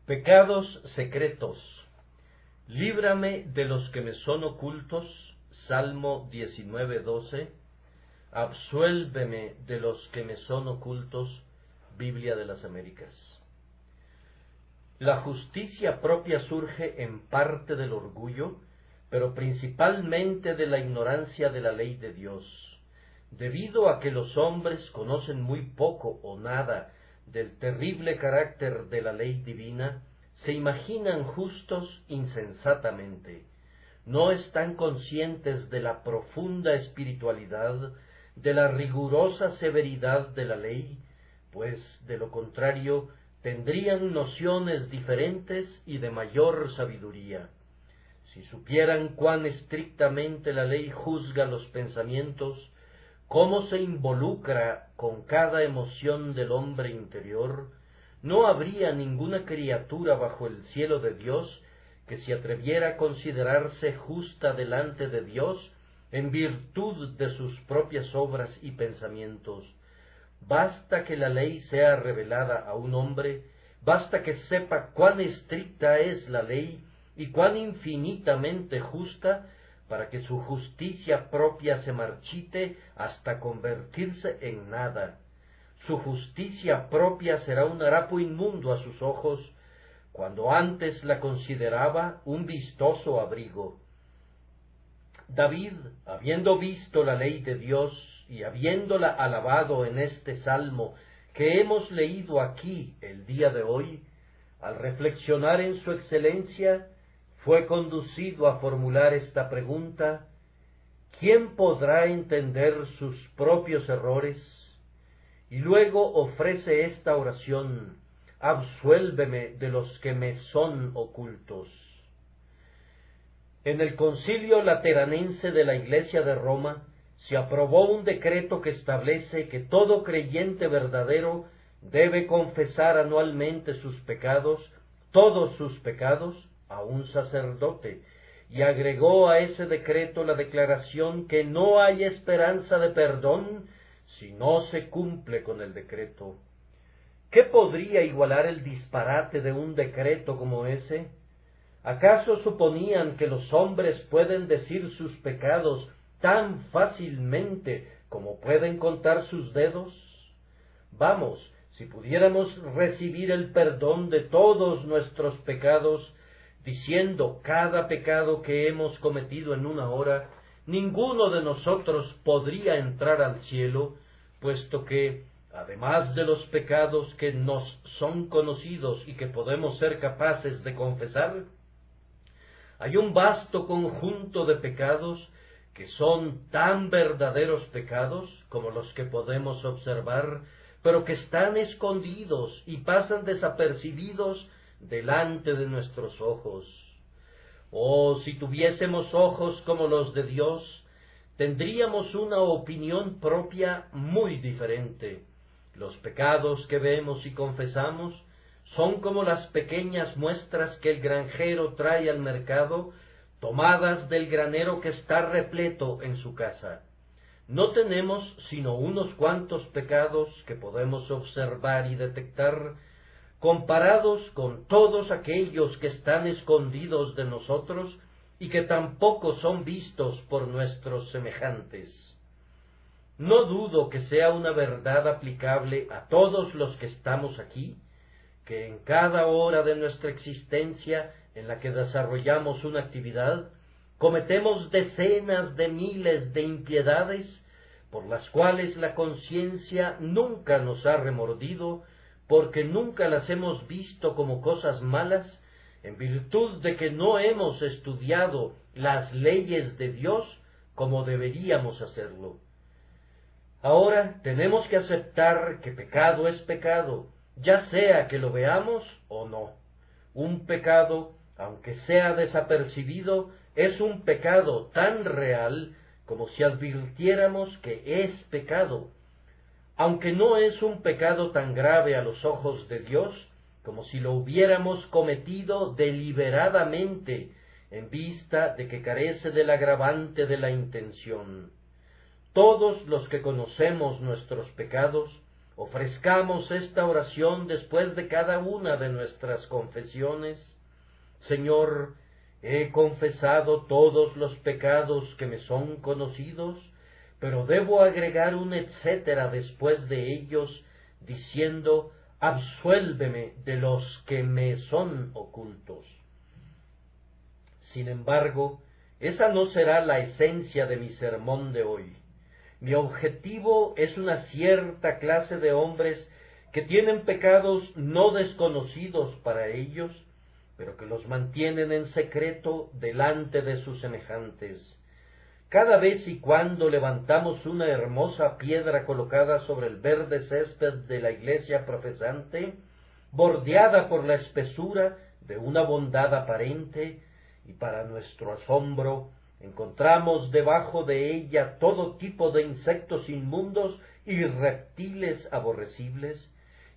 Pecados secretos. Líbrame de los que me son ocultos. Salmo 19:12. Absuélveme de los que me son ocultos. Biblia de las Américas. La justicia propia surge en parte del orgullo, pero principalmente de la ignorancia de la ley de Dios. Debido a que los hombres conocen muy poco o nada del terrible carácter de la ley divina, se imaginan justos insensatamente. No están conscientes de la profunda espiritualidad, de la rigurosa severidad de la ley, pues de lo contrario tendrían nociones diferentes y de mayor sabiduría. Si supieran cuán estrictamente la ley juzga los pensamientos, cómo se involucra con cada emoción del hombre interior, no habría ninguna criatura bajo el cielo de Dios que se atreviera a considerarse justa delante de Dios en virtud de sus propias obras y pensamientos. Basta que la ley sea revelada a un hombre, basta que sepa cuán estricta es la ley y cuán infinitamente justa, para que su justicia propia se marchite hasta convertirse en nada. Su justicia propia será un harapo inmundo a sus ojos, cuando antes la consideraba un vistoso abrigo. David, habiendo visto la ley de Dios y habiéndola alabado en este salmo que hemos leído aquí el día de hoy, al reflexionar en su excelencia, fue conducido a formular esta pregunta: ¿quién podrá entender sus propios errores? Y luego ofrece esta oración: absuélveme de los que me son ocultos. En el Concilio Lateranense de la Iglesia de Roma se aprobó un decreto que establece que todo creyente verdadero debe confesar anualmente sus pecados, todos sus pecados, a un sacerdote, y agregó a ese decreto la declaración que no hay esperanza de perdón si no se cumple con el decreto. ¿Qué podría igualar el disparate de un decreto como ese? ¿Acaso suponían que los hombres pueden decir sus pecados tan fácilmente como pueden contar sus dedos? Vamos, si pudiéramos recibir el perdón de todos nuestros pecados, diciendo cada pecado que hemos cometido en una hora, ninguno de nosotros podría entrar al cielo, puesto que, además de los pecados que nos son conocidos y que podemos ser capaces de confesar, hay un vasto conjunto de pecados que son tan verdaderos pecados como los que podemos observar, pero que están escondidos y pasan desapercibidos delante de nuestros ojos. Oh, si tuviésemos ojos como los de Dios, tendríamos una opinión propia muy diferente. Los pecados que vemos y confesamos son como las pequeñas muestras que el granjero trae al mercado, tomadas del granero que está repleto en su casa. No tenemos sino unos cuantos pecados que podemos observar y detectar, comparados con todos aquellos que están escondidos de nosotros y que tampoco son vistos por nuestros semejantes. No dudo que sea una verdad aplicable a todos los que estamos aquí, que en cada hora de nuestra existencia en la que desarrollamos una actividad, cometemos decenas de miles de impiedades por las cuales la conciencia nunca nos ha remordido, porque nunca las hemos visto como cosas malas, en virtud de que no hemos estudiado las leyes de Dios como deberíamos hacerlo. Ahora tenemos que aceptar que pecado es pecado, ya sea que lo veamos o no. Un pecado, aunque sea desapercibido, es un pecado tan real como si advirtiéramos que es pecado, aunque no es un pecado tan grave a los ojos de Dios como si lo hubiéramos cometido deliberadamente, en vista de que carece del agravante de la intención. Todos los que conocemos nuestros pecados, ofrezcamos esta oración después de cada una de nuestras confesiones. Señor, he confesado todos los pecados que me son conocidos, pero debo agregar un etcétera después de ellos, diciendo, absuélveme de los que me son ocultos. Sin embargo, esa no será la esencia de mi sermón de hoy. Mi objetivo es una cierta clase de hombres que tienen pecados no desconocidos para ellos, pero que los mantienen en secreto delante de sus semejantes. Cada vez y cuando levantamos una hermosa piedra colocada sobre el verde césped de la iglesia profesante, bordeada por la espesura de una bondad aparente, y para nuestro asombro, encontramos debajo de ella todo tipo de insectos inmundos y reptiles aborrecibles,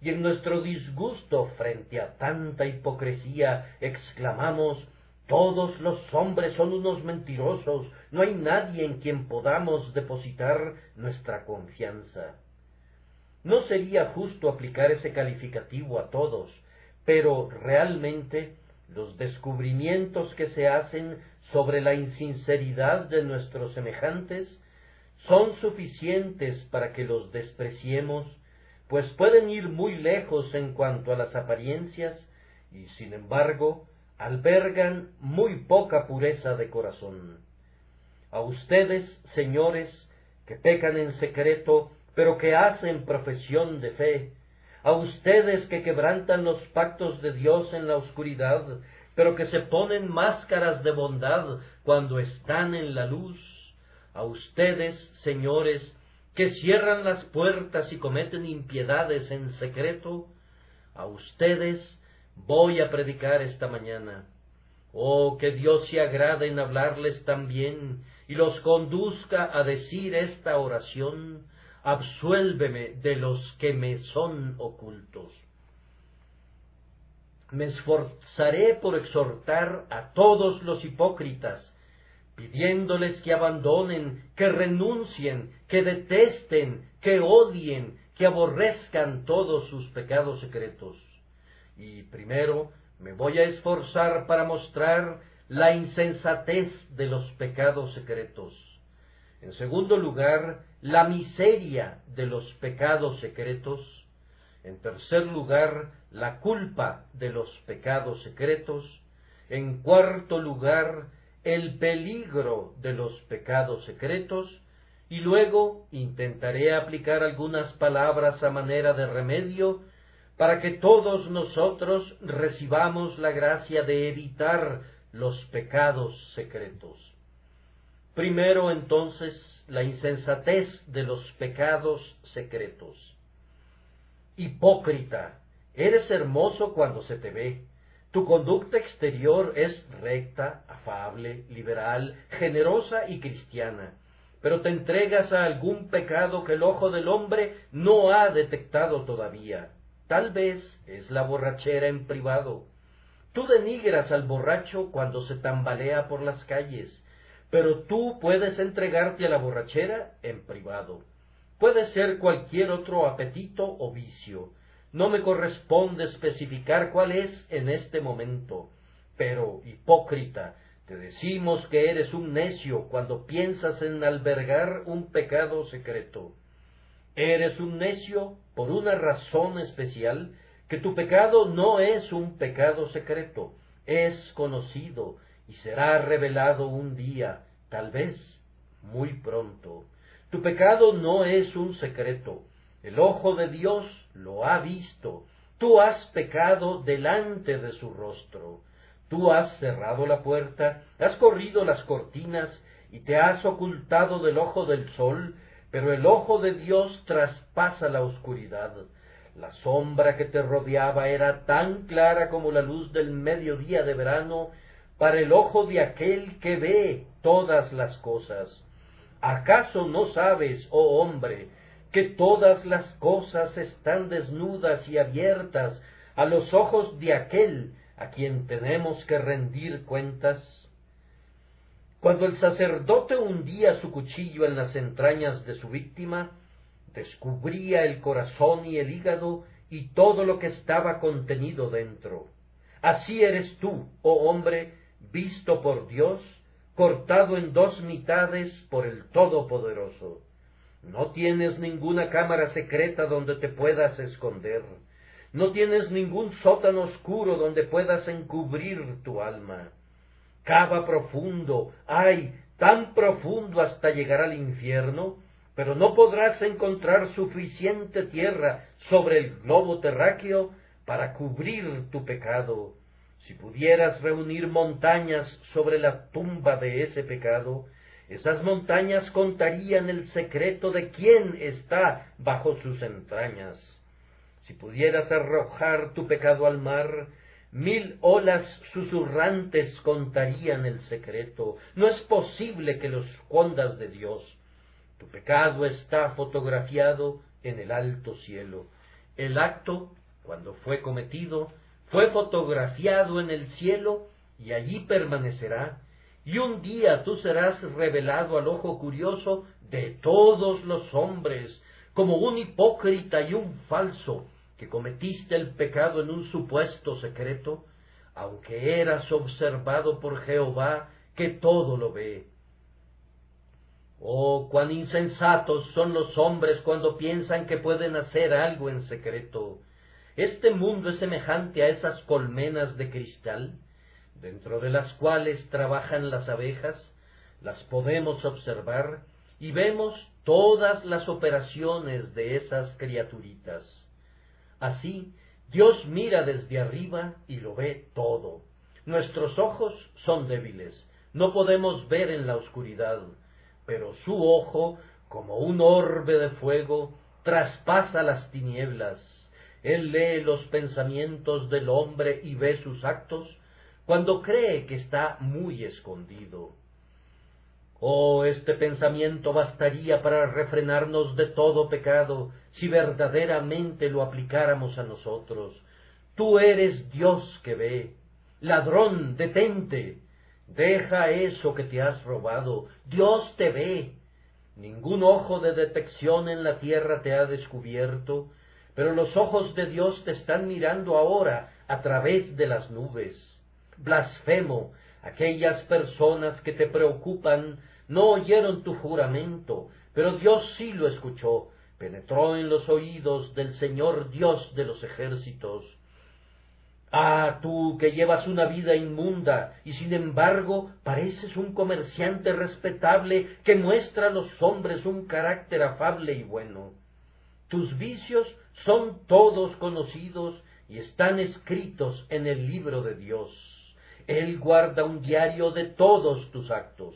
y en nuestro disgusto frente a tanta hipocresía exclamamos, todos los hombres son unos mentirosos, no hay nadie en quien podamos depositar nuestra confianza. No sería justo aplicar ese calificativo a todos, pero realmente los descubrimientos que se hacen sobre la insinceridad de nuestros semejantes son suficientes para que los despreciemos, pues pueden ir muy lejos en cuanto a las apariencias y, sin embargo, albergan muy poca pureza de corazón. A ustedes, señores, que pecan en secreto, pero que hacen profesión de fe, a ustedes que quebrantan los pactos de Dios en la oscuridad, pero que se ponen máscaras de bondad cuando están en la luz, a ustedes, señores, que cierran las puertas y cometen impiedades en secreto, a ustedes voy a predicar esta mañana. Oh, que Dios se agrade en hablarles también y los conduzca a decir esta oración, absuélveme de los que me son ocultos. Me esforzaré por exhortar a todos los hipócritas, pidiéndoles que abandonen, que renuncien, que detesten, que odien, que aborrezcan todos sus pecados secretos. Y primero me voy a esforzar para mostrar la insensatez de los pecados secretos. En segundo lugar, la miseria de los pecados secretos. En tercer lugar, la culpa de los pecados secretos. En cuarto lugar, el peligro de los pecados secretos. Y luego intentaré aplicar algunas palabras a manera de remedio para que todos nosotros recibamos la gracia de evitar los pecados secretos. Primero, entonces, la insensatez de los pecados secretos. Hipócrita, eres hermoso cuando se te ve. Tu conducta exterior es recta, afable, liberal, generosa y cristiana, pero te entregas a algún pecado que el ojo del hombre no ha detectado todavía. Tal vez es la borrachera en privado. Tú denigras al borracho cuando se tambalea por las calles, pero tú puedes entregarte a la borrachera en privado. Puede ser cualquier otro apetito o vicio. No me corresponde especificar cuál es en este momento, pero, hipócrita, te decimos que eres un necio cuando piensas en albergar un pecado secreto. Eres un necio por una razón especial, que tu pecado no es un pecado secreto, es conocido y será revelado un día, tal vez muy pronto. Tu pecado no es un secreto, el ojo de Dios lo ha visto. Tú has pecado delante de su rostro. Tú has cerrado la puerta, has corrido las cortinas y te has ocultado del ojo del sol, pero el ojo de Dios traspasa la oscuridad. La sombra que te rodeaba era tan clara como la luz del mediodía de verano para el ojo de aquel que ve todas las cosas. ¿Acaso no sabes, oh hombre, que todas las cosas están desnudas y abiertas a los ojos de aquel a quien tenemos que rendir cuentas? Cuando el sacerdote hundía su cuchillo en las entrañas de su víctima, descubría el corazón y el hígado y todo lo que estaba contenido dentro. Así eres tú, oh hombre, visto por Dios, cortado en dos mitades por el Todopoderoso. No tienes ninguna cámara secreta donde te puedas esconder. No tienes ningún sótano oscuro donde puedas encubrir tu alma. Cava profundo, ay, tan profundo hasta llegar al infierno, pero no podrás encontrar suficiente tierra sobre el globo terráqueo para cubrir tu pecado. Si pudieras reunir montañas sobre la tumba de ese pecado, esas montañas contarían el secreto de quién está bajo sus entrañas. Si pudieras arrojar tu pecado al mar, 1000 olas susurrantes contarían el secreto. No es posible que lo escondas de Dios. Tu pecado está fotografiado en el alto cielo. El acto, cuando fue cometido, fue fotografiado en el cielo y allí permanecerá. Y un día tú serás revelado al ojo curioso de todos los hombres, como un hipócrita y un falso, que cometiste el pecado en un supuesto secreto, aunque eras observado por Jehová, que todo lo ve. Oh, cuán insensatos son los hombres cuando piensan que pueden hacer algo en secreto. Este mundo es semejante a esas colmenas de cristal, dentro de las cuales trabajan las abejas. Las podemos observar y vemos todas las operaciones de esas criaturitas. Así, Dios mira desde arriba y lo ve todo. Nuestros ojos son débiles, no podemos ver en la oscuridad, pero su ojo, como un orbe de fuego, traspasa las tinieblas. Él lee los pensamientos del hombre y ve sus actos cuando cree que está muy escondido. Oh, este pensamiento bastaría para refrenarnos de todo pecado si verdaderamente lo aplicáramos a nosotros. Tú eres Dios que ve. Ladrón, detente. Deja eso que te has robado. Dios te ve. Ningún ojo de detección en la tierra te ha descubierto, pero los ojos de Dios te están mirando ahora a través de las nubes. Blasfemo, aquellas personas que te preocupan no oyeron tu juramento, pero Dios sí lo escuchó, penetró en los oídos del Señor Dios de los ejércitos. Ah, tú que llevas una vida inmunda y sin embargo pareces un comerciante respetable que muestra a los hombres un carácter afable y bueno. Tus vicios son todos conocidos y están escritos en el libro de Dios. Él guarda un diario de todos tus actos.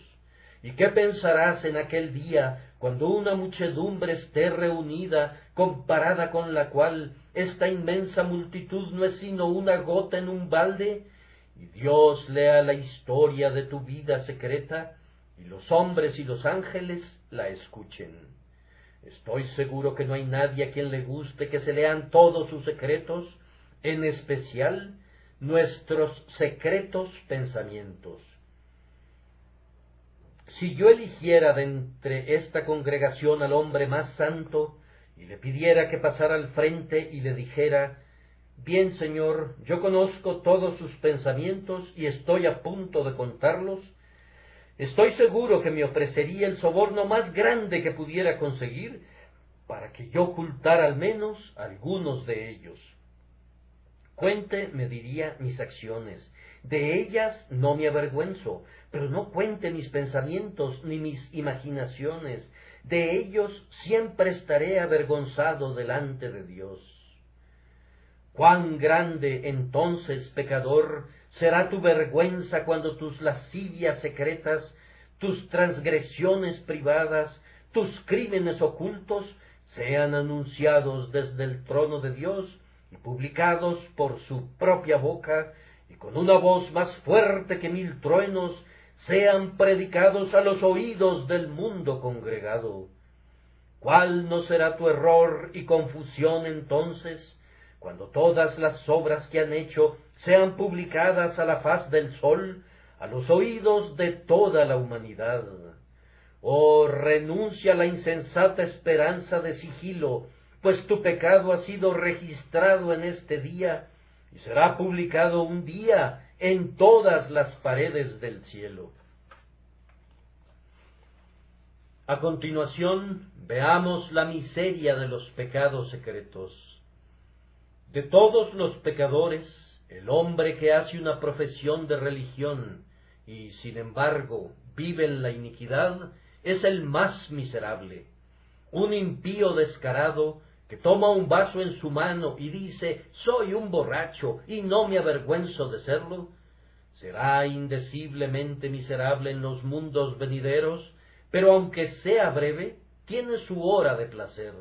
¿Y qué pensarás en aquel día cuando una muchedumbre esté reunida, comparada con la cual esta inmensa multitud no es sino una gota en un balde? Y Dios lea la historia de tu vida secreta, y los hombres y los ángeles la escuchen. Estoy seguro que no hay nadie a quien le guste que se lean todos sus secretos, en especial nuestros secretos pensamientos. Si yo eligiera de entre esta congregación al hombre más santo, y le pidiera que pasara al frente y le dijera: bien, Señor, yo conozco todos sus pensamientos y estoy a punto de contarlos, estoy seguro que me ofrecería el soborno más grande que pudiera conseguir para que yo ocultara al menos algunos de ellos. Cuente, me diría, mis acciones. De ellas no me avergüenzo, pero no cuente mis pensamientos ni mis imaginaciones. De ellos siempre estaré avergonzado delante de Dios. Cuán grande, entonces, pecador, será tu vergüenza cuando tus lascivias secretas, tus transgresiones privadas, tus crímenes ocultos sean anunciados desde el trono de Dios y publicados por su propia boca, y con una voz más fuerte que 1000 truenos sean predicados a los oídos del mundo congregado. ¿Cuál no será tu error y confusión entonces, cuando todas las obras que han hecho sean publicadas a la faz del sol, a los oídos de toda la humanidad? Oh, renuncia a la insensata esperanza de sigilo, pues tu pecado ha sido registrado en este día y será publicado un día en todas las paredes del cielo. A continuación, veamos la miseria de los pecados secretos. De todos los pecadores, el hombre que hace una profesión de religión y, sin embargo, vive en la iniquidad, es el más miserable. Un impío descarado que toma un vaso en su mano y dice: «Soy un borracho y no me avergüenzo de serlo», será indeciblemente miserable en los mundos venideros, pero aunque sea breve, tiene su hora de placer.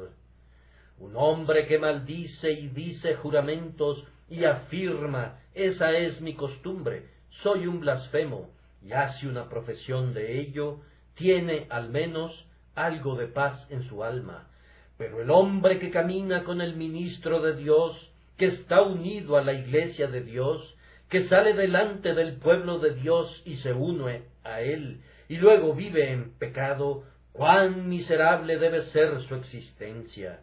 Un hombre que maldice y dice juramentos y afirma: «Esa es mi costumbre, soy un blasfemo», y hace una profesión de ello, tiene al menos algo de paz en su alma. Pero el hombre que camina con el ministro de Dios, que está unido a la iglesia de Dios, que sale delante del pueblo de Dios y se une a él, y luego vive en pecado, cuán miserable debe ser su existencia.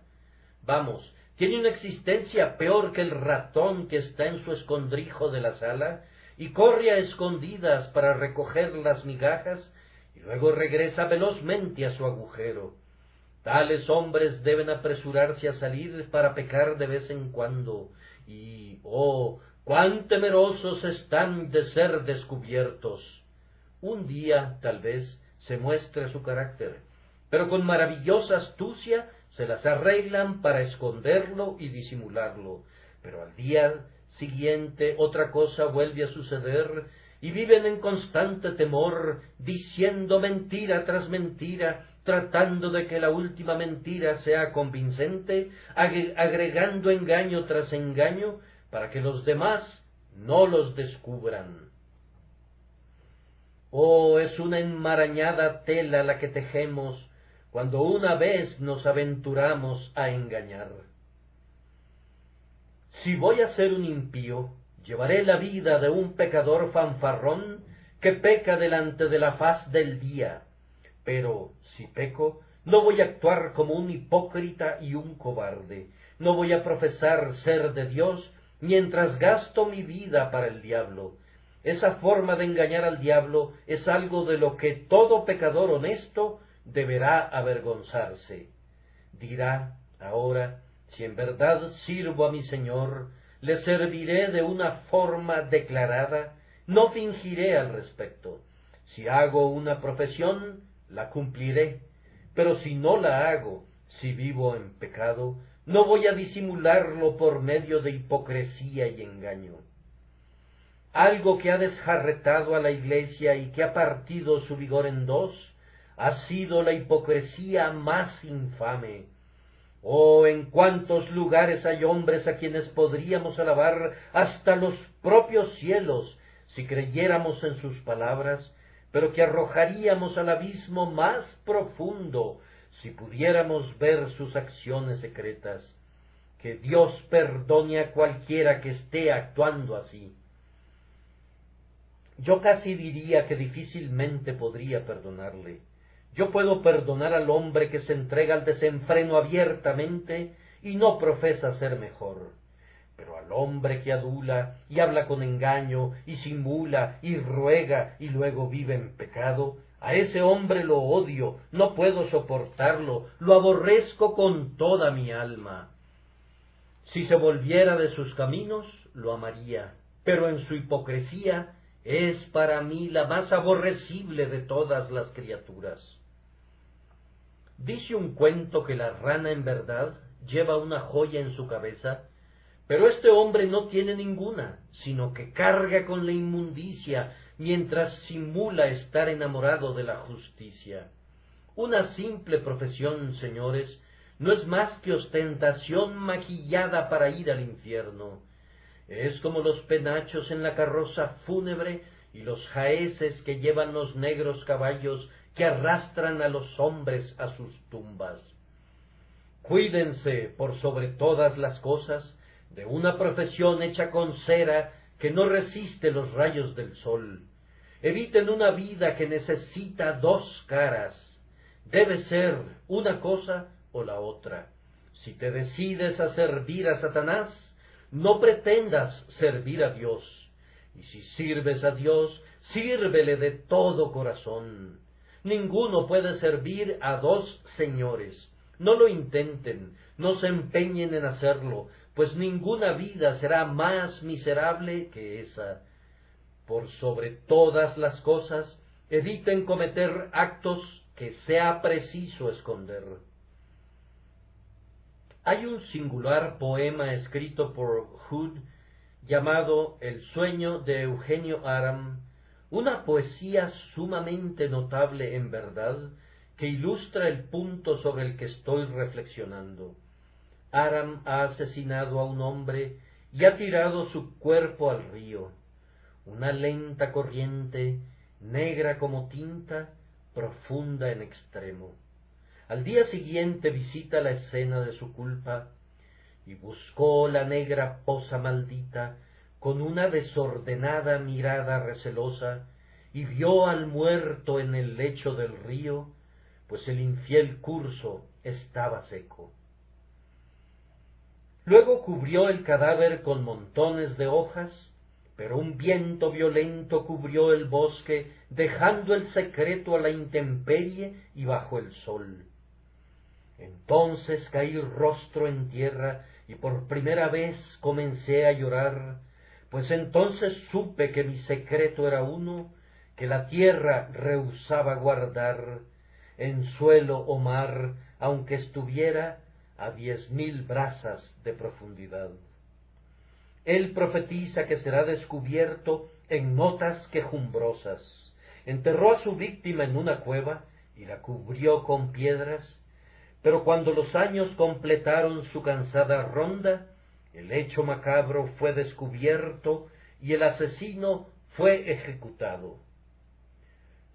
Vamos, tiene una existencia peor que el ratón que está en su escondrijo de la sala y corre a escondidas para recoger las migajas y luego regresa velozmente a su agujero. Tales hombres deben apresurarse a salir para pecar de vez en cuando, y, oh, cuán temerosos están de ser descubiertos. Un día, tal vez, se muestre su carácter, pero con maravillosa astucia se las arreglan para esconderlo y disimularlo, pero al día siguiente otra cosa vuelve a suceder, y viven en constante temor, diciendo mentira tras mentira, tratando de que la última mentira sea convincente, agregando engaño tras engaño, para que los demás no los descubran. Oh, es una enmarañada tela la que tejemos cuando una vez nos aventuramos a engañar. Si voy a ser un impío, llevaré la vida de un pecador fanfarrón que peca delante de la faz del día. Pero si peco, no voy a actuar como un hipócrita y un cobarde. No voy a profesar ser de Dios mientras gasto mi vida para el diablo. Esa forma de engañar al diablo es algo de lo que todo pecador honesto deberá avergonzarse. Dirá ahora: si en verdad sirvo a mi Señor, le serviré de una forma declarada, no fingiré al respecto. Si hago una profesión, la cumpliré, pero si no la hago, si vivo en pecado, no voy a disimularlo por medio de hipocresía y engaño. Algo que ha desjarretado a la Iglesia y que ha partido su vigor en dos, ha sido la hipocresía más infame. Oh, en cuántos lugares hay hombres a quienes podríamos alabar hasta los propios cielos si creyéramos en sus palabras, pero que arrojaríamos al abismo más profundo si pudiéramos ver sus acciones secretas. Que Dios perdone a cualquiera que esté actuando así. Yo casi diría que difícilmente podría perdonarle. Yo puedo perdonar al hombre que se entrega al desenfreno abiertamente y no profesa ser mejor. Pero al hombre que adula y habla con engaño y simula y ruega y luego vive en pecado, a ese hombre lo odio, no puedo soportarlo, lo aborrezco con toda mi alma. Si se volviera de sus caminos, lo amaría, pero en su hipocresía es para mí la más aborrecible de todas las criaturas. Dice un cuento que la rana en verdad lleva una joya en su cabeza, pero este hombre no tiene ninguna, sino que carga con la inmundicia mientras simula estar enamorado de la justicia. Una simple profesión, señores, no es más que ostentación maquillada para ir al infierno. Es como los penachos en la carroza fúnebre y los jaeces que llevan los negros caballos que arrastran a los hombres a sus tumbas. Cuídense, por sobre todas las cosas, de una profesión hecha con cera que no resiste los rayos del sol. Eviten una vida que necesita dos caras. Debe ser una cosa o la otra. Si te decides a servir a Satanás, no pretendas servir a Dios. Y si sirves a Dios, sírvele de todo corazón. Ninguno puede servir a dos señores. No lo intenten, no se empeñen en hacerlo, pues ninguna vida será más miserable que esa. Por sobre todas las cosas, eviten cometer actos que sea preciso esconder. Hay un singular poema escrito por Hood llamado El sueño de Eugenio Aram, una poesía sumamente notable en verdad, que ilustra el punto sobre el que estoy reflexionando. Aram ha asesinado a un hombre y ha tirado su cuerpo al río. Una lenta corriente, negra como tinta, profunda en extremo. Al día siguiente visita la escena de su culpa y buscó la negra poza maldita con una desordenada mirada recelosa y vio al muerto en el lecho del río, pues el infiel curso estaba seco. Luego cubrió el cadáver con montones de hojas, pero un viento violento cubrió el bosque, dejando el secreto a la intemperie y bajo el sol. Entonces caí rostro en tierra y por primera vez comencé a llorar, pues entonces supe que mi secreto era uno, que la tierra rehusaba guardar, en suelo o mar, aunque estuviera a 10.000 brazas de profundidad. Él profetiza que será descubierto en notas quejumbrosas. Enterró a su víctima en una cueva y la cubrió con piedras, pero cuando los años completaron su cansada ronda, el hecho macabro fue descubierto y el asesino fue ejecutado.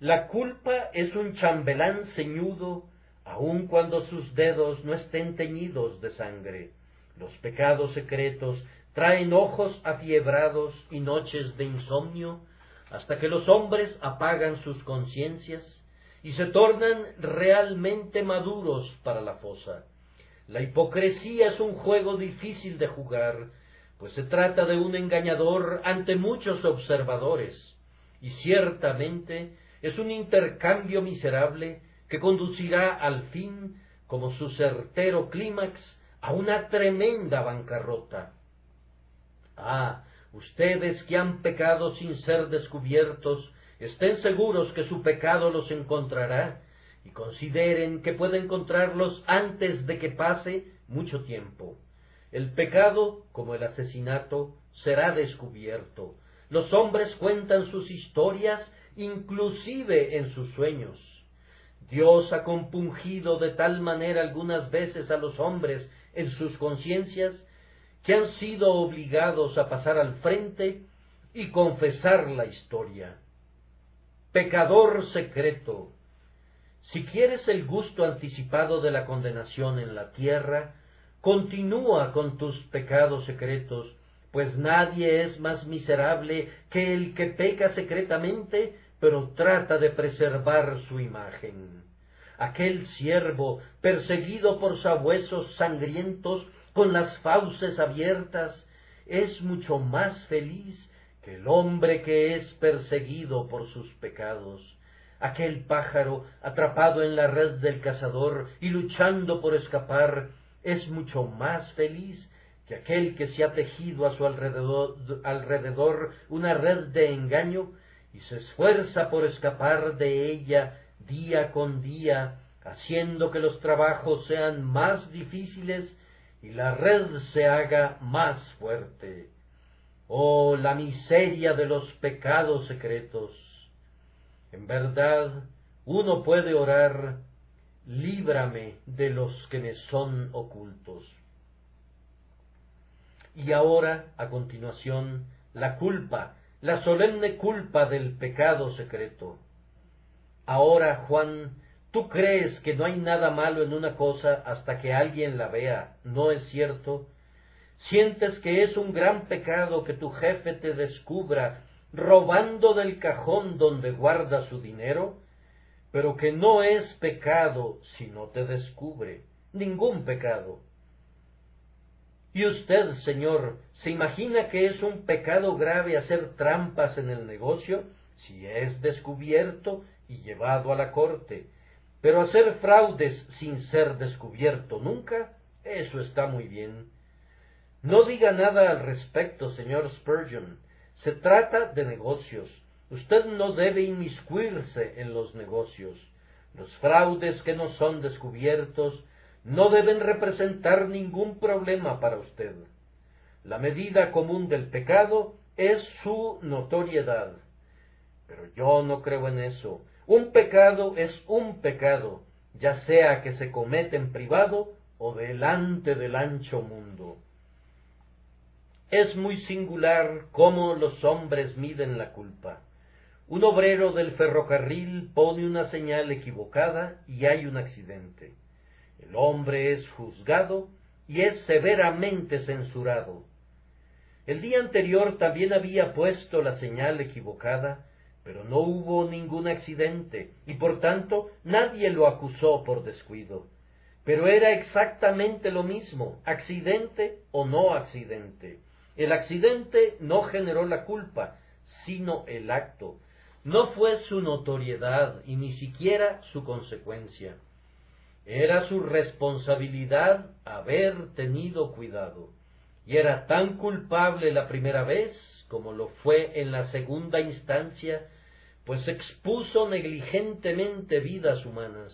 La culpa es un chambelán ceñudo, aun cuando sus dedos no estén teñidos de sangre. Los pecados secretos traen ojos afiebrados y noches de insomnio, hasta que los hombres apagan sus conciencias y se tornan realmente maduros para la fosa. La hipocresía es un juego difícil de jugar, pues se trata de un engañador ante muchos observadores, y ciertamente es un intercambio miserable que conducirá al fin, como su certero clímax, a una tremenda bancarrota. Ah, ustedes que han pecado sin ser descubiertos, estén seguros que su pecado los encontrará, y consideren que puede encontrarlos antes de que pase mucho tiempo. El pecado, como el asesinato, será descubierto. Los hombres cuentan sus historias, inclusive en sus sueños. Dios ha compungido de tal manera algunas veces a los hombres en sus conciencias, que han sido obligados a pasar al frente y confesar la historia. Pecador secreto, si quieres el gusto anticipado de la condenación en la tierra, continúa con tus pecados secretos, pues nadie es más miserable que el que peca secretamente, pero trata de preservar su imagen. Aquel siervo, perseguido por sabuesos sangrientos, con las fauces abiertas, es mucho más feliz que el hombre que es perseguido por sus pecados. Aquel pájaro, atrapado en la red del cazador y luchando por escapar, es mucho más feliz que aquel que se ha tejido a su alrededor una red de engaño y se esfuerza por escapar de ella día con día, haciendo que los trabajos sean más difíciles y la red se haga más fuerte. Oh, la miseria de los pecados secretos. En verdad, uno puede orar, líbrame de los que me son ocultos. Y ahora, a continuación, la culpa, la solemne culpa del pecado secreto. Ahora, Juan, tú crees que no hay nada malo en una cosa hasta que alguien la vea, ¿no es cierto? ¿Sientes que es un gran pecado que tu jefe te descubra robando del cajón donde guarda su dinero? pero que no es pecado si no te descubre ningún pecado. ¿Y usted, señor, se imagina que es un pecado grave hacer trampas en el negocio si es descubierto y llevado a la corte? Pero hacer fraudes sin ser descubierto nunca, eso está muy bien. No diga nada al respecto, señor Spurgeon. Se trata de negocios. Usted no debe inmiscuirse en los negocios. Los fraudes que no son descubiertos no deben representar ningún problema para usted. La medida común del pecado es su notoriedad. Pero yo no creo en eso. Un pecado es un pecado, ya sea que se cometa en privado o delante del ancho mundo. Es muy singular cómo los hombres miden la culpa. Un obrero del ferrocarril pone una señal equivocada y hay un accidente. El hombre es juzgado y es severamente censurado. El día anterior también había puesto la señal equivocada, pero no hubo ningún accidente y por tanto nadie lo acusó por descuido. Pero era exactamente lo mismo, accidente o no accidente. El accidente no generó la culpa, sino el acto. No fue su notoriedad y ni siquiera su consecuencia. Era su responsabilidad haber tenido cuidado. Y era tan culpable la primera vez como lo fue en la segunda instancia, pues expuso negligentemente vidas humanas.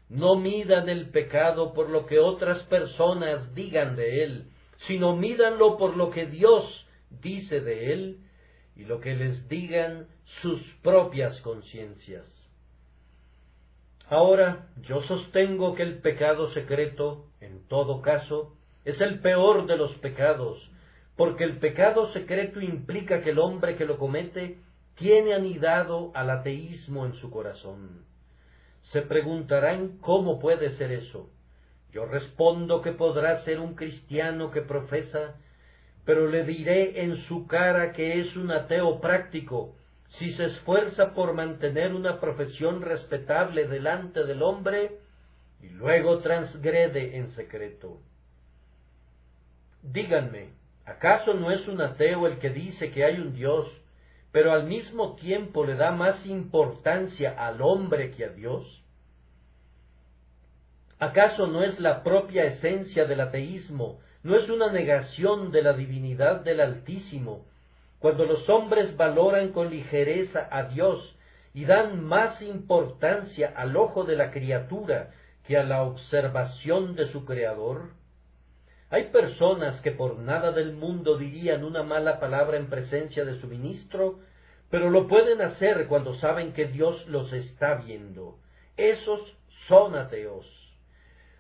No midan el pecado por lo que otras personas digan de él, sino mídanlo por lo que Dios dice de él y lo que les digan sus propias conciencias. Ahora, yo sostengo que el pecado secreto, en todo caso, es el peor de los pecados, porque el pecado secreto implica que el hombre que lo comete tiene anidado al ateísmo en su corazón. Se preguntarán cómo puede ser eso. Yo respondo que podrá ser un cristiano que profesa, pero le diré en su cara que es un ateo práctico, si se esfuerza por mantener una profesión respetable delante del hombre y luego transgrede en secreto. Díganme, ¿acaso no es un ateo el que dice que hay un Dios, pero al mismo tiempo le da más importancia al hombre que a Dios? ¿Acaso no es la propia esencia del ateísmo, no es una negación de la divinidad del Altísimo, cuando los hombres valoran con ligereza a Dios y dan más importancia al ojo de la criatura que a la observación de su Creador? Hay personas que por nada del mundo dirían una mala palabra en presencia de su ministro, pero lo pueden hacer cuando saben que Dios los está viendo. Esos son ateos.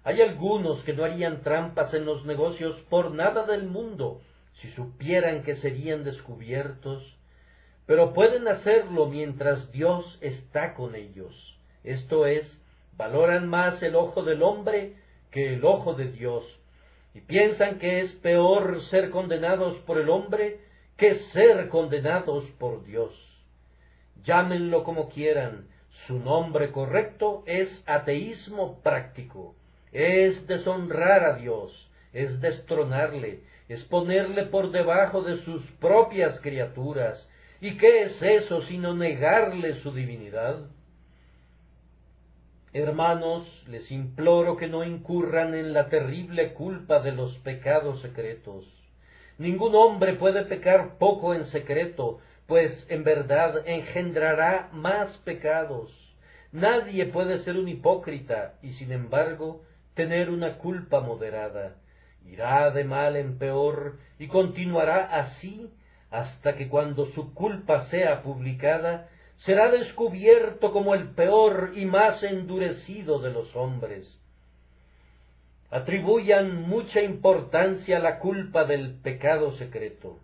Hay algunos que no harían trampas en los negocios por nada del mundo, si supieran que serían descubiertos, pero pueden hacerlo mientras Dios está con ellos. Esto es, valoran más el ojo del hombre que el ojo de Dios, y piensan que es peor ser condenados por el hombre que ser condenados por Dios. Llámenlo como quieran, su nombre correcto es ateísmo práctico. Es deshonrar a Dios, es destronarle, es ponerle por debajo de sus propias criaturas. ¿Y qué es eso sino negarle su divinidad? Hermanos, les imploro que no incurran en la terrible culpa de los pecados secretos. Ningún hombre puede pecar poco en secreto, pues en verdad engendrará más pecados. Nadie puede ser un hipócrita y sin embargo tener una culpa moderada. Irá de mal en peor y continuará así hasta que cuando su culpa sea publicada, será descubierto como el peor y más endurecido de los hombres. Atribuyan mucha importancia a la culpa del pecado secreto.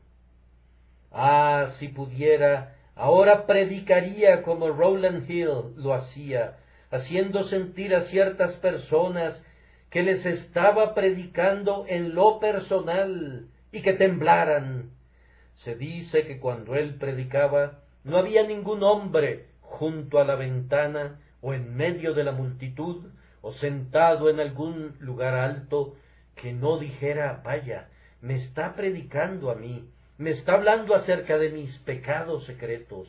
Ah, si pudiera, ahora predicaría como Rowland Hill lo hacía, haciendo sentir a ciertas personas que les estaba predicando en lo personal y que temblaran. Se dice que cuando él predicaba no había ningún hombre junto a la ventana, o en medio de la multitud, o sentado en algún lugar alto, que no dijera, vaya, me está predicando a mí, me está hablando acerca de mis pecados secretos.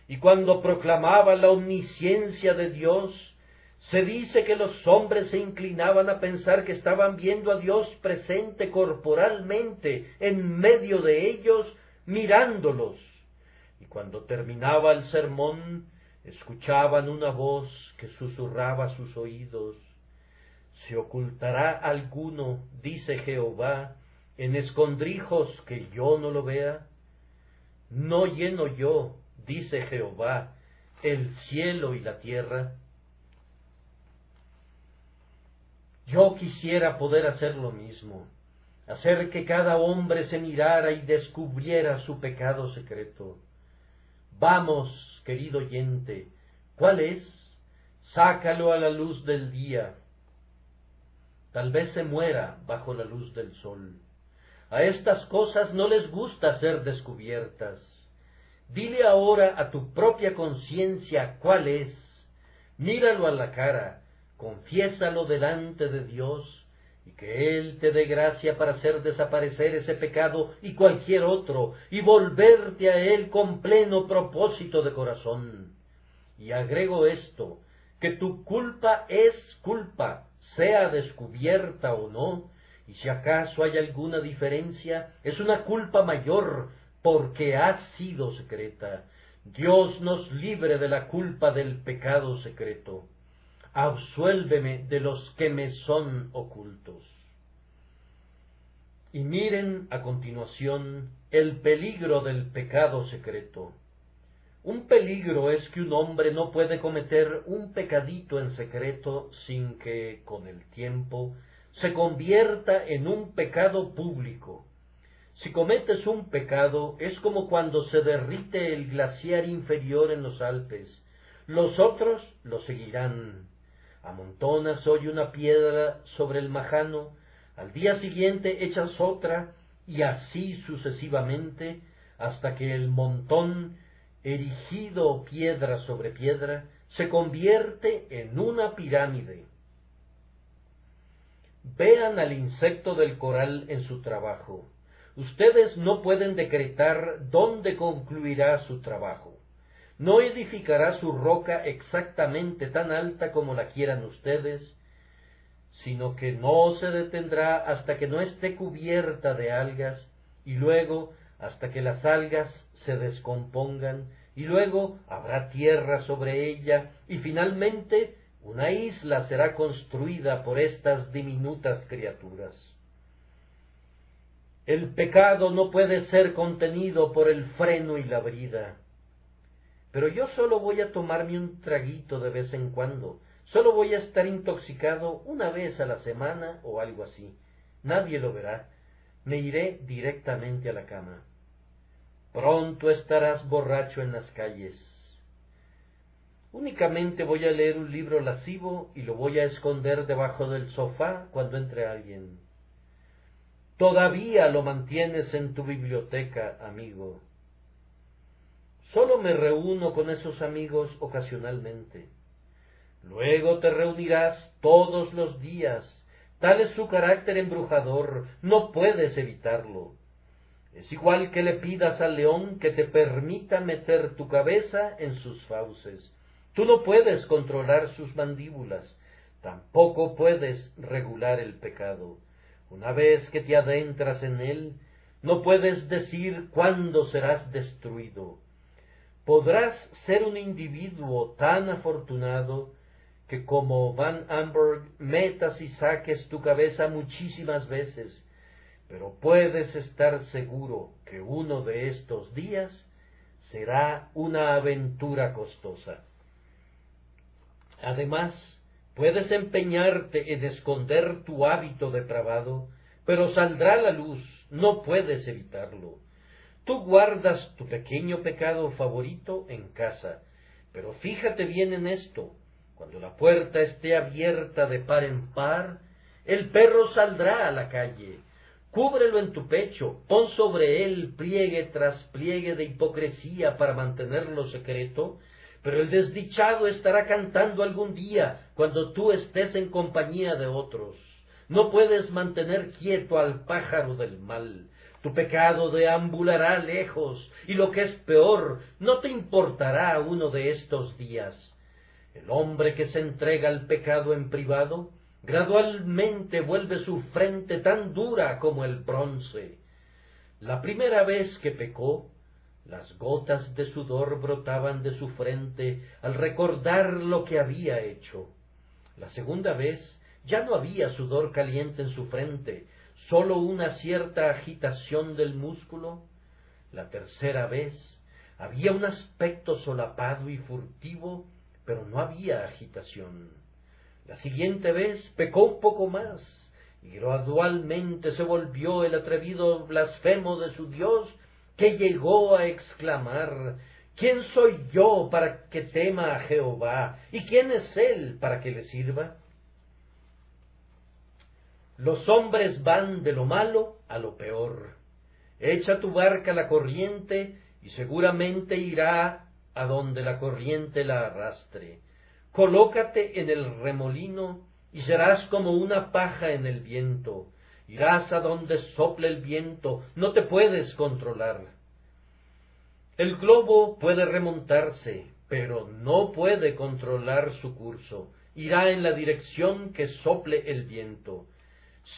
Y cuando proclamaba la omnisciencia de Dios, se dice que los hombres se inclinaban a pensar que estaban viendo a Dios presente corporalmente en medio de ellos, mirándolos. Y cuando terminaba el sermón, escuchaban una voz que susurraba a sus oídos: ¿se ocultará alguno, dice Jehová, en escondrijos que yo no lo vea? ¿No lleno yo, dice Jehová, el cielo y la tierra? Yo quisiera poder hacer lo mismo, hacer que cada hombre se mirara y descubriera su pecado secreto. Vamos, querido oyente, ¿cuál es? Sácalo a la luz del día. Tal vez se muera bajo la luz del sol. A estas cosas no les gusta ser descubiertas. Dile ahora a tu propia conciencia cuál es. Míralo a la cara, confiésalo delante de Dios, y que Él te dé gracia para hacer desaparecer ese pecado y cualquier otro, y volverte a Él con pleno propósito de corazón. Y agrego esto, que tu culpa es culpa, sea descubierta o no, y si acaso hay alguna diferencia, es una culpa mayor, porque ha sido secreta. Dios nos libre de la culpa del pecado secreto. Absuélveme de los que me son ocultos. Y miren a continuación el peligro del pecado secreto. Un peligro es que un hombre no puede cometer un pecadito en secreto sin que, con el tiempo, se convierta en un pecado público. Si cometes un pecado, es como cuando se derrite el glaciar inferior en los Alpes. Los otros lo seguirán. Amontonas hoy una piedra sobre el majano, al día siguiente echas otra, y así sucesivamente, hasta que el montón, erigido piedra sobre piedra, se convierte en una pirámide. Vean al insecto del coral en su trabajo. Ustedes no pueden decretar dónde concluirá su trabajo. No edificará su roca exactamente tan alta como la quieran ustedes, sino que no se detendrá hasta que no esté cubierta de algas, y luego hasta que las algas se descompongan, y luego habrá tierra sobre ella, y finalmente una isla será construida por estas diminutas criaturas. El pecado no puede ser contenido por el freno y la brida. Pero yo solo voy a tomarme un traguito de vez en cuando, solo voy a estar intoxicado una vez a la semana o algo así. Nadie lo verá, me iré directamente a la cama. Pronto estarás borracho en las calles. Únicamente voy a leer un libro lascivo y lo voy a esconder debajo del sofá cuando entre alguien. Todavía lo mantienes en tu biblioteca, amigo. Solo me reúno con esos amigos ocasionalmente. Luego te reunirás todos los días. Tal es su carácter embrujador, no puedes evitarlo. Es igual que le pidas al león que te permita meter tu cabeza en sus fauces. Tú no puedes controlar sus mandíbulas, tampoco puedes regular el pecado. Una vez que te adentras en él, no puedes decir cuándo serás destruido. Podrás ser un individuo tan afortunado que como Van Amberg metas y saques tu cabeza muchísimas veces, pero puedes estar seguro que uno de estos días será una aventura costosa. Además, puedes empeñarte en esconder tu hábito depravado, pero saldrá a la luz, no puedes evitarlo. Tú guardas tu pequeño pecado favorito en casa, pero fíjate bien en esto: cuando la puerta esté abierta de par en par, el perro saldrá a la calle. Cúbrelo en tu pecho, pon sobre él pliegue tras pliegue de hipocresía para mantenerlo secreto, pero el desdichado estará cantando algún día cuando tú estés en compañía de otros. No puedes mantener quieto al pájaro del mal. Tu pecado deambulará lejos, y lo que es peor, no te importará uno de estos días. El hombre que se entrega al pecado en privado, gradualmente vuelve su frente tan dura como el bronce. La primera vez que pecó, las gotas de sudor brotaban de su frente al recordar lo que había hecho. La segunda vez ya no había sudor caliente en su frente, sólo una cierta agitación del músculo. La tercera vez había un aspecto solapado y furtivo, pero no había agitación. La siguiente vez pecó un poco más, y gradualmente se volvió el atrevido blasfemo de su Dios, que llegó a exclamar: ¿Quién soy yo para que tema a Jehová? ¿Y quién es él para que le sirva? Los hombres van de lo malo a lo peor. Echa tu barca a la corriente, y seguramente irá a donde la corriente la arrastre. Colócate en el remolino, y serás como una paja en el viento. Irás a donde sople el viento, no te puedes controlar. El globo puede remontarse, pero no puede controlar su curso. Irá en la dirección que sople el viento.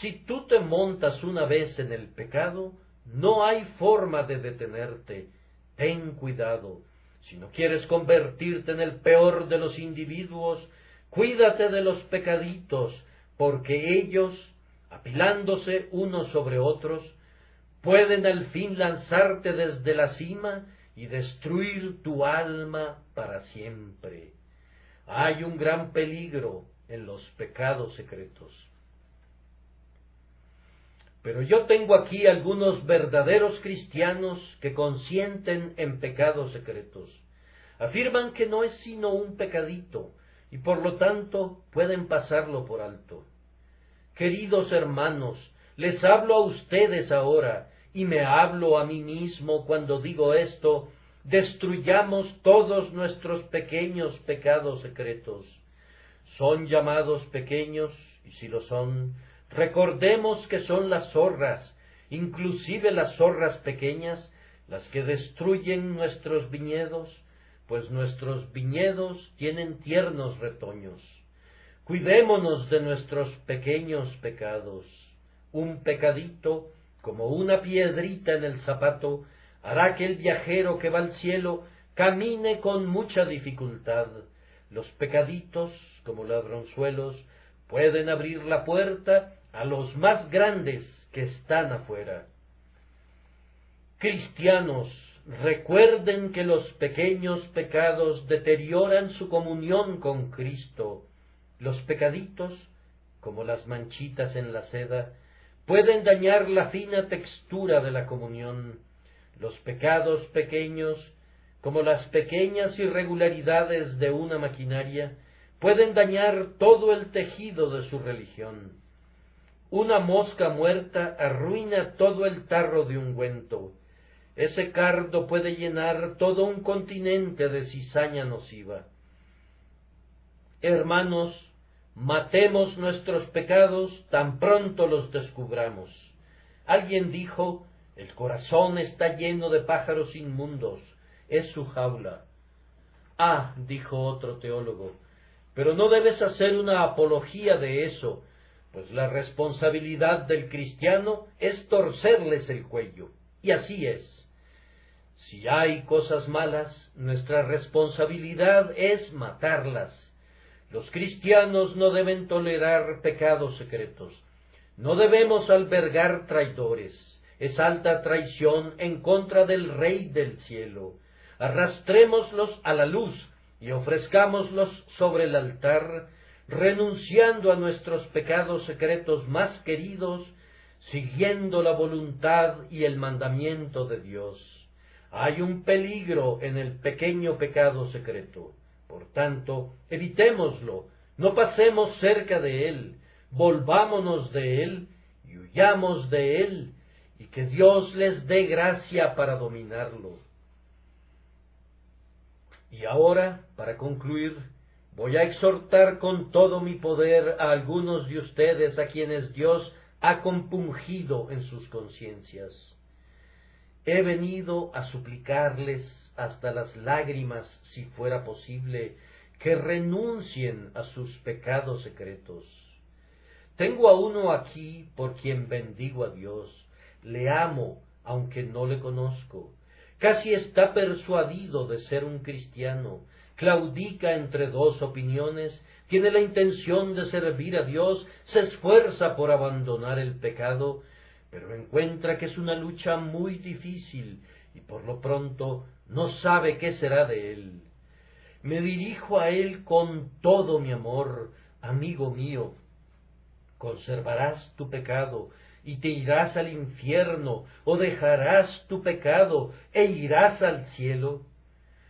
Si tú te montas una vez en el pecado, no hay forma de detenerte. Ten cuidado. Si no quieres convertirte en el peor de los individuos, cuídate de los pecaditos, porque ellos, apilándose unos sobre otros, pueden al fin lanzarte desde la cima y destruir tu alma para siempre. Hay un gran peligro en los pecados secretos. Pero yo tengo aquí algunos verdaderos cristianos que consienten en pecados secretos. Afirman que no es sino un pecadito, y por lo tanto pueden pasarlo por alto. Queridos hermanos, les hablo a ustedes ahora, y me hablo a mí mismo cuando digo esto: destruyamos todos nuestros pequeños pecados secretos. Son llamados pequeños, y si lo son, recordemos que son las zorras, inclusive las zorras pequeñas, las que destruyen nuestros viñedos, pues nuestros viñedos tienen tiernos retoños. Cuidémonos de nuestros pequeños pecados. Un pecadito, como una piedrita en el zapato, hará que el viajero que va al cielo camine con mucha dificultad. Los pecaditos, como ladronzuelos, pueden abrir la puerta a los más grandes que están afuera. Cristianos, recuerden que los pequeños pecados deterioran su comunión con Cristo. Los pecaditos, como las manchitas en la seda, pueden dañar la fina textura de la comunión. Los pecados pequeños, como las pequeñas irregularidades de una maquinaria, pueden dañar todo el tejido de su religión. Una mosca muerta arruina todo el tarro de ungüento. Ese cardo puede llenar todo un continente de cizaña nociva. Hermanos, matemos nuestros pecados tan pronto los descubramos. Alguien dijo: el corazón está lleno de pájaros inmundos, es su jaula. Ah, dijo otro teólogo, pero no debes hacer una apología de eso, pues la responsabilidad del cristiano es torcerles el cuello. Y así es. Si hay cosas malas, nuestra responsabilidad es matarlas. Los cristianos no deben tolerar pecados secretos. No debemos albergar traidores. Es alta traición en contra del Rey del cielo. Arrastrémoslos a la luz y ofrezcámoslos sobre el altar, renunciando a nuestros pecados secretos más queridos, siguiendo la voluntad y el mandamiento de Dios. Hay un peligro en el pequeño pecado secreto. Por tanto, evitémoslo, no pasemos cerca de él, volvámonos de él y huyamos de él, y que Dios les dé gracia para dominarlo. Y ahora, para concluir, voy a exhortar con todo mi poder a algunos de ustedes a quienes Dios ha compungido en sus conciencias. He venido a suplicarles hasta las lágrimas, si fuera posible, que renuncien a sus pecados secretos. Tengo a uno aquí por quien bendigo a Dios, le amo, aunque no le conozco. Casi está persuadido de ser un cristiano, claudica entre dos opiniones, tiene la intención de servir a Dios, se esfuerza por abandonar el pecado, pero encuentra que es una lucha muy difícil y por lo pronto no sabe qué será de él. Me dirijo a él con todo mi amor, amigo mío. ¿Conservarás tu pecado y te irás al infierno, o dejarás tu pecado e irás al cielo?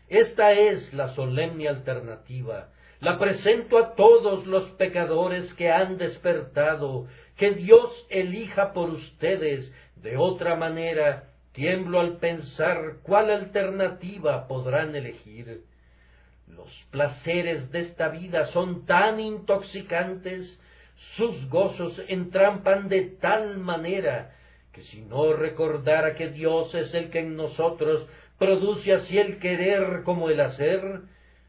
Esta es la solemne alternativa. La presento a todos los pecadores que han despertado. Que Dios elija por ustedes. De otra manera, tiemblo al pensar cuál alternativa podrán elegir. Los placeres de esta vida son tan intoxicantes, sus gozos entrampan de tal manera, que si no recordara que Dios es el que en nosotros produce así el querer como el hacer,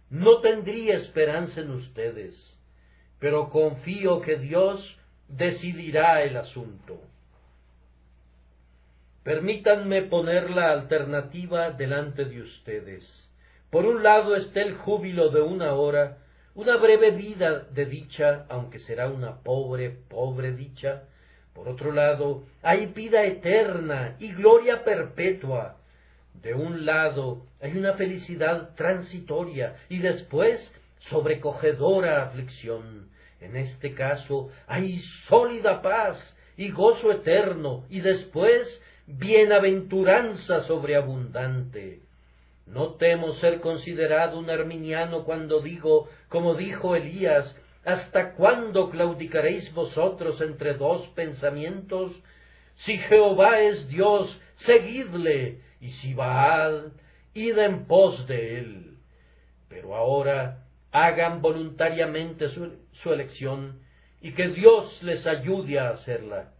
no tendría esperanza en ustedes. Pero confío que Dios decidirá el asunto. Permítanme poner la alternativa delante de ustedes. Por un lado está el júbilo de una hora, una breve vida de dicha, aunque será una pobre dicha. Por otro lado, hay vida eterna y gloria perpetua. De un lado hay una felicidad transitoria y después sobrecogedora aflicción. En este caso hay sólida paz y gozo eterno y después bienaventuranza sobreabundante. No temo ser considerado un arminiano cuando digo, como dijo Elías, ¿hasta cuándo claudicaréis vosotros entre dos pensamientos? Si Jehová es Dios, seguidle, y si Baal, id en pos de él. Pero ahora hagan voluntariamente su elección, y que Dios les ayude a hacerla.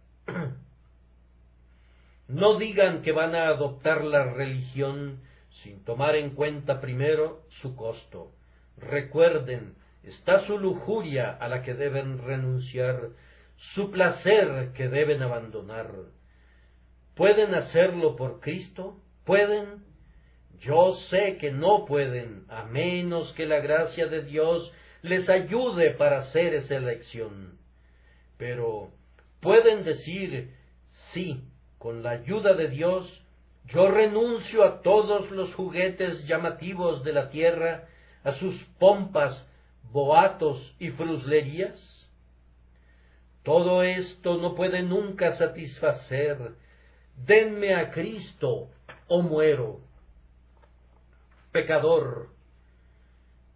No digan que van a adoptar la religión sin tomar en cuenta primero su costo. Recuerden, está su lujuria a la que deben renunciar, su placer que deben abandonar. ¿Pueden hacerlo por Cristo? ¿Pueden? Yo sé que no pueden, a menos que la gracia de Dios les ayude para hacer esa elección. Pero pueden decir, sí, con la ayuda de Dios, yo renuncio a todos los juguetes llamativos de la tierra, a sus pompas, boatos y fruslerías. Todo esto no puede nunca satisfacer. Denme a Cristo o muero. Pecador,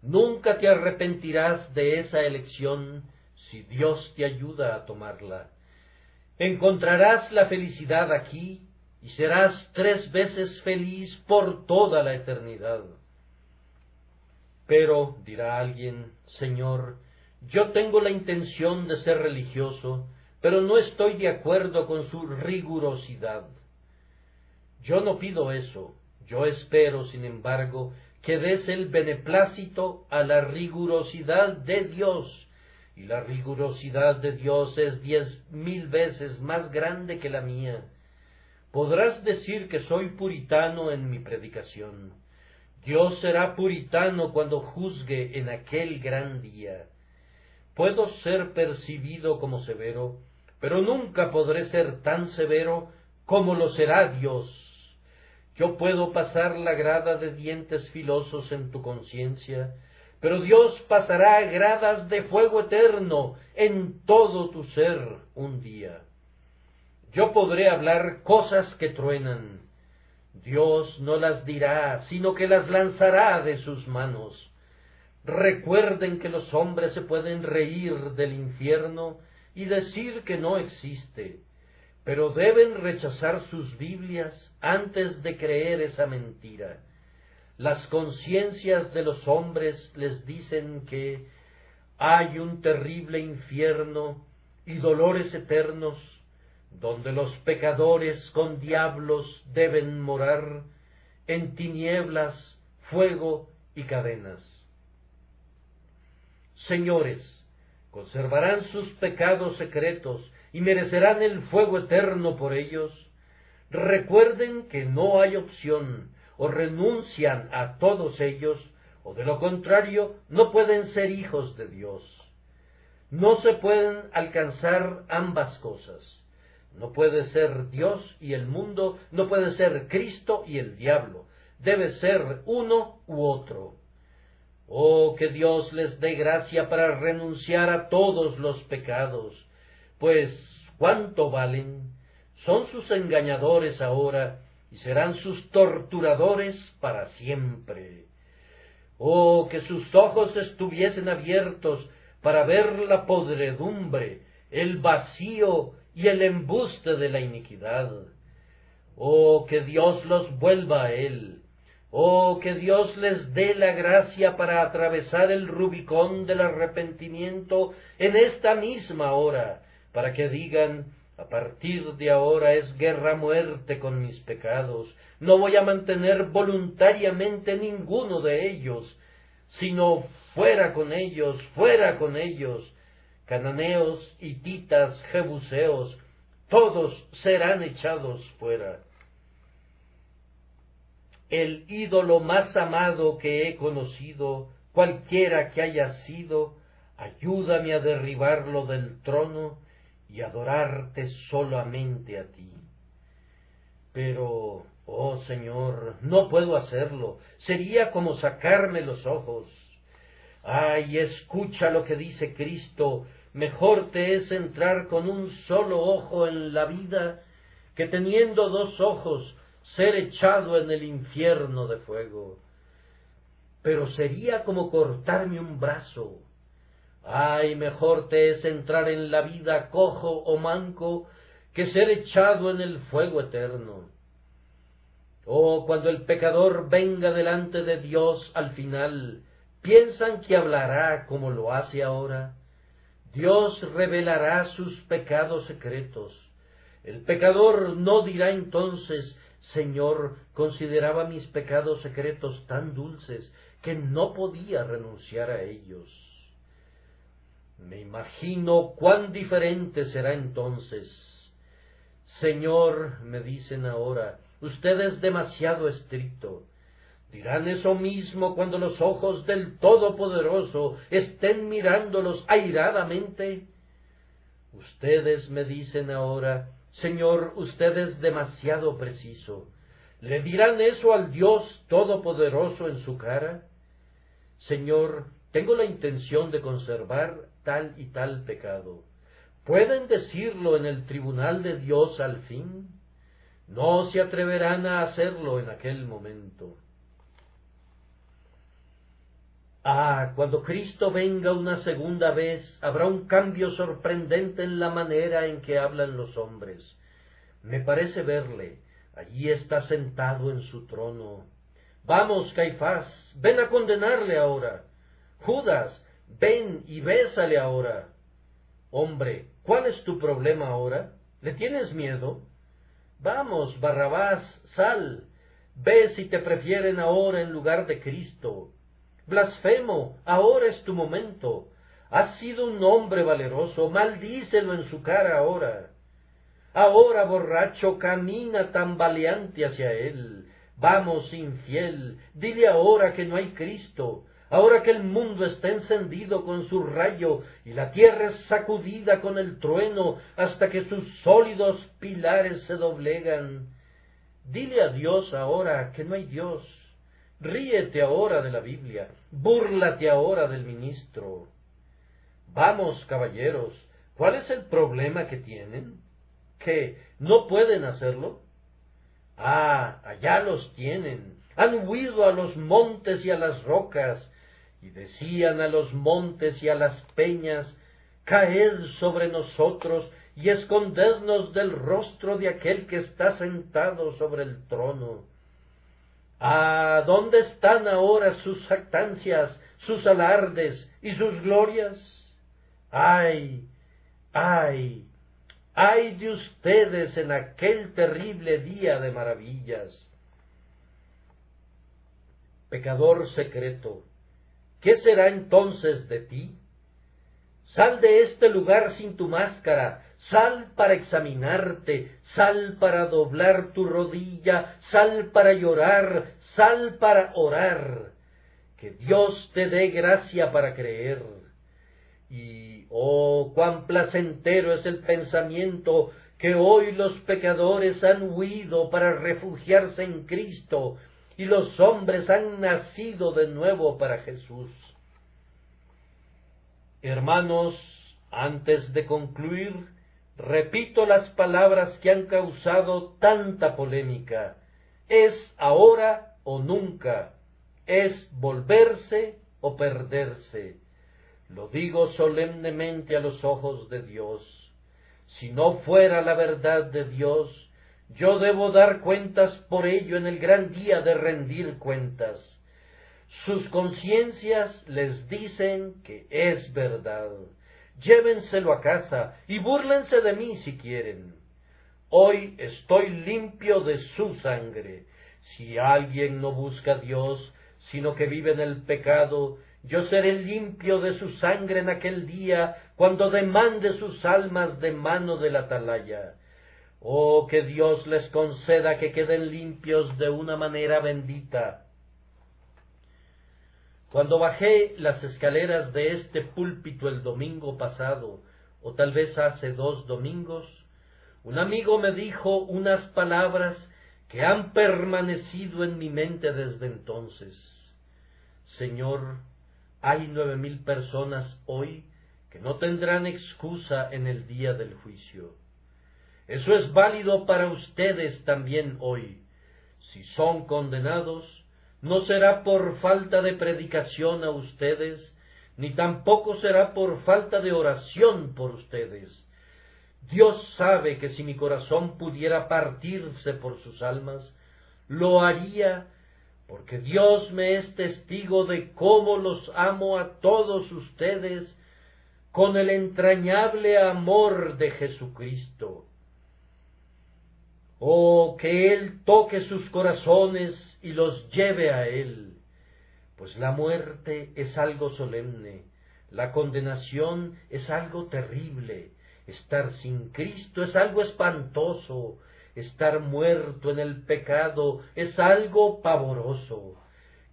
nunca te arrepentirás de esa elección si Dios te ayuda a tomarla. Encontrarás la felicidad aquí y serás 3 veces feliz por toda la eternidad. Pero, dirá alguien, Señor, yo tengo la intención de ser religioso, pero no estoy de acuerdo con su rigurosidad. Yo no pido eso, yo espero, sin embargo, que des el beneplácito a la rigurosidad de Dios, y la rigurosidad de Dios es 10.000 veces más grande que la mía. Podrás decir que soy puritano en mi predicación. Dios será puritano cuando juzgue en aquel gran día. Puedo ser percibido como severo, pero nunca podré ser tan severo como lo será Dios. Yo puedo pasar la grada de dientes filosos en tu conciencia, pero Dios pasará gradas de fuego eterno en todo tu ser un día. Yo podré hablar cosas que truenan. Dios no las dirá, sino que las lanzará de sus manos. Recuerden que los hombres se pueden reír del infierno y decir que no existe, pero deben rechazar sus Biblias antes de creer esa mentira. Las conciencias de los hombres les dicen que hay un terrible infierno y dolores eternos, donde los pecadores con diablos deben morar, en tinieblas, fuego y cadenas. Señores, conservarán sus pecados secretos y merecerán el fuego eterno por ellos. Recuerden que no hay opción, o renuncian a todos ellos, o de lo contrario no pueden ser hijos de Dios. No se pueden alcanzar ambas cosas. No puede ser Dios y el mundo, no puede ser Cristo y el diablo. Debe ser uno u otro. Oh, que Dios les dé gracia para renunciar a todos los pecados, pues ¿cuánto valen? Son sus engañadores ahora y serán sus torturadores para siempre. Oh, que sus ojos estuviesen abiertos para ver la podredumbre, el vacío y el embuste de la iniquidad. Oh, que Dios los vuelva a Él. Oh, que Dios les dé la gracia para atravesar el Rubicón del arrepentimiento en esta misma hora, para que digan: a partir de ahora es guerra a muerte con mis pecados, no voy a mantener voluntariamente ninguno de ellos, sino fuera con ellos, cananeos, hititas, jebuseos, todos serán echados fuera. El ídolo más amado que he conocido, cualquiera que haya sido, ayúdame a derribarlo del trono y adorarte solamente a ti. Pero, oh Señor, no puedo hacerlo, sería como sacarme los ojos. Ay, escucha lo que dice Cristo: mejor te es entrar con un solo ojo en la vida, que teniendo dos ojos ser echado en el infierno de fuego. Pero sería como cortarme un brazo. Ay, mejor te es entrar en la vida cojo o manco, que ser echado en el fuego eterno. Oh, cuando el pecador venga delante de Dios al final, ¿piensan que hablará como lo hace ahora? Dios revelará sus pecados secretos. El pecador no dirá entonces: Señor, consideraba mis pecados secretos tan dulces que no podía renunciar a ellos. Me imagino cuán diferente será entonces. Señor, me dicen ahora, usted es demasiado estricto. Dirán eso mismo cuando los ojos del Todopoderoso estén mirándolos airadamente. Ustedes me dicen ahora: Señor, usted es demasiado preciso. ¿Le dirán eso al Dios Todopoderoso en su cara? Señor, tengo la intención de conservar tal y tal pecado. ¿Pueden decirlo en el tribunal de Dios al fin? No se atreverán a hacerlo en aquel momento. Ah, cuando Cristo venga una segunda vez, habrá un cambio sorprendente en la manera en que hablan los hombres. Me parece verle. Allí está sentado en su trono. Vamos, Caifás, ven a condenarle ahora. Judas, ven y bésale ahora. Hombre, ¿cuál es tu problema ahora? ¿Le tienes miedo? Vamos, Barrabás, sal. Ve si te prefieren ahora en lugar de Cristo. Blasfemo, ahora es tu momento. Has sido un hombre valeroso, maldícelo en su cara ahora. Ahora, borracho, camina tambaleante hacia él. Vamos, infiel, dile ahora que no hay Cristo, ahora que el mundo está encendido con su rayo y la tierra es sacudida con el trueno hasta que sus sólidos pilares se doblegan. Dile a Dios ahora que no hay Dios. Ríete ahora de la Biblia, búrlate ahora del ministro. Vamos, caballeros, ¿cuál es el problema que tienen? ¿Que no pueden hacerlo? Ah, allá los tienen. Han huido a los montes y a las rocas, y decían a los montes y a las peñas: caed sobre nosotros y escondednos del rostro de aquel que está sentado sobre el trono. ¿A dónde están ahora sus jactancias, sus alardes y sus glorias? ¡Ay, ay, ay de ustedes en aquel terrible día de maravillas! Pecador secreto, ¿qué será entonces de ti? Sal de este lugar sin tu máscara, sal para examinarte, sal para doblar tu rodilla, sal para llorar, sal para orar. Que Dios te dé gracia para creer. Y, oh, cuán placentero es el pensamiento que hoy los pecadores han huido para refugiarse en Cristo, y los hombres han nacido de nuevo para Jesús. Hermanos, antes de concluir, repito las palabras que han causado tanta polémica. Es ahora o nunca, es volverse o perderse. Lo digo solemnemente a los ojos de Dios. Si no fuera la verdad de Dios, yo debo dar cuentas por ello en el gran día de rendir cuentas. Sus conciencias les dicen que es verdad. Llévenselo a casa y búrlense de mí si quieren. Hoy estoy limpio de su sangre. Si alguien no busca a Dios, sino que vive en el pecado, yo seré limpio de su sangre en aquel día, cuando demande sus almas de mano del atalaya. Oh, que Dios les conceda que queden limpios de una manera bendita. Cuando bajé las escaleras de este púlpito el domingo pasado, o tal vez hace 2 domingos, un amigo me dijo unas palabras que han permanecido en mi mente desde entonces. Señor, hay 9,000 personas hoy que no tendrán excusa en el día del juicio. Eso es válido para ustedes también hoy. Si son condenados, no será por falta de predicación a ustedes, ni tampoco será por falta de oración por ustedes. Dios sabe que si mi corazón pudiera partirse por sus almas, lo haría, porque Dios me es testigo de cómo los amo a todos ustedes con el entrañable amor de Jesucristo. Oh, que Él toque sus corazones y los lleve a Él, pues la muerte es algo solemne, la condenación es algo terrible, estar sin Cristo es algo espantoso, estar muerto en el pecado es algo pavoroso.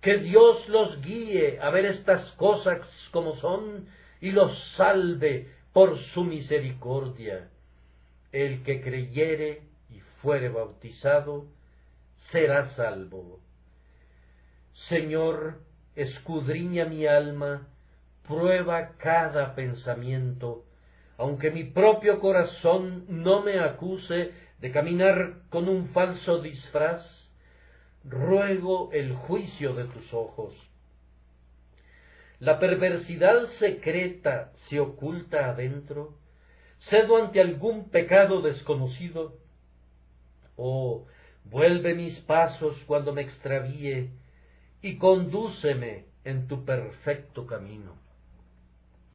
Que Dios los guíe a ver estas cosas como son y los salve por su misericordia. El que creyere y fuere bautizado será salvo. Señor, escudriña mi alma, prueba cada pensamiento, aunque mi propio corazón no me acuse de caminar con un falso disfraz, ruego el juicio de tus ojos. La perversidad secreta se oculta adentro, cedo ante algún pecado desconocido. Oh, vuelve mis pasos cuando me extravíe y condúceme en tu perfecto camino.